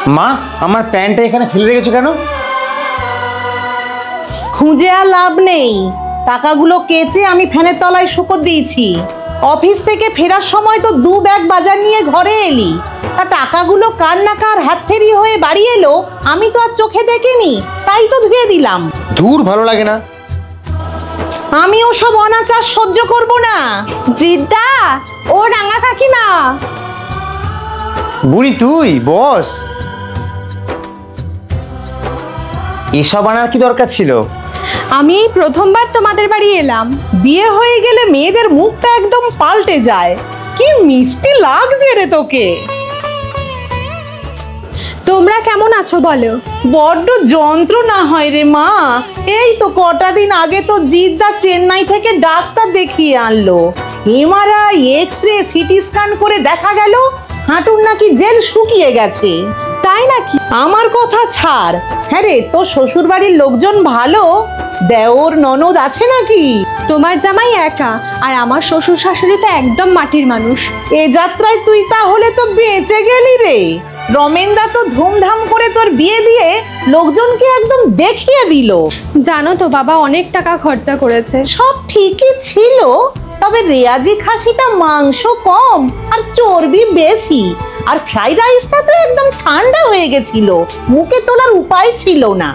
মা, আমার প্যান্টটা এখানে ফেলে রেখেছো কেন? খুঁজে আর লাভ নেই, টাকাগুলো কেচে আমি ফ্যানের তলায় শুকো দিয়েছি। অফিস থেকে ফেরার সময় তো 2 ব্যাগ বাজার নিয়ে ঘরে এলি, তা টাকাগুলো কার না কার হাত ফেরি হয়ে বাড়ি এলো আমি তো আর চোখে দেখিনি, তাই তো ধুয়ে দিলাম। দূর, ভালো লাগে না। আমিও সব অনাচার সহ্য করব না। জিদ্দা, ও রাঙা কাকিমা। বুড়ি তুই বস। এসব আনার কি দরকার ছিল? আমি এই প্রথমবার তোমাদের বাড়ি এলাম। বিয়ে হয়ে গেলে মেয়েদের মুখটা একদম পাল্টে যায়। কি মিষ্টি লাগছে রে তোকে। তোমরা কেমন আছো বলো? বড্ড যন্ত্রণা হয় রে মা। এই তো কটা দিন আগে তো জিদ্দা চেন্নাই থেকে ডাক্তার দেখিয়ে আনলো। এমআরআই, এক্স-রে, সিটি স্ক্যান করে দেখা গেল হাঁটুর নাকি জেল শুকিয়ে গেছে। তাই নাকি? আমার কথা ছাড়। হ্যাঁ রে, তোর শ্বশুর বাড়ির লোকজন ভালো? দেওর ননদ আছে নাকি? তোমার জামাই একা, আর আমার শ্বশুর শাশুড়ি তো একদম মাটির মানুষ। এ যাত্রায় তুই তাহলে তো বেঁচে গেলি রে। রমেনদা তো ধুমধাম করে তোর বিয়ে দিয়ে লোকজনকে একদম দেখিয়ে দিল। জানো তো বাবা অনেক টাকা খরচা করেছে। সব ঠিকই ছিল, তবে রেয়াজি খাসিটা মাংস কম আর চর্বি বেশি, আর ফ্রাইড রাইসটা তো একদম ঠান্ডা হয়ে গেছিল, মুখে তোলার উপায় ছিল না।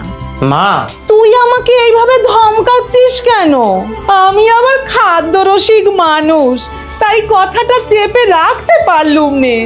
মা, তুই আমাকে এইভাবে ধমকাচ্ছিস কেন? আমি আবার খাদ্যরসিক মানুষ, তাই কথাটা চেপে রাখতে পারলুম নে।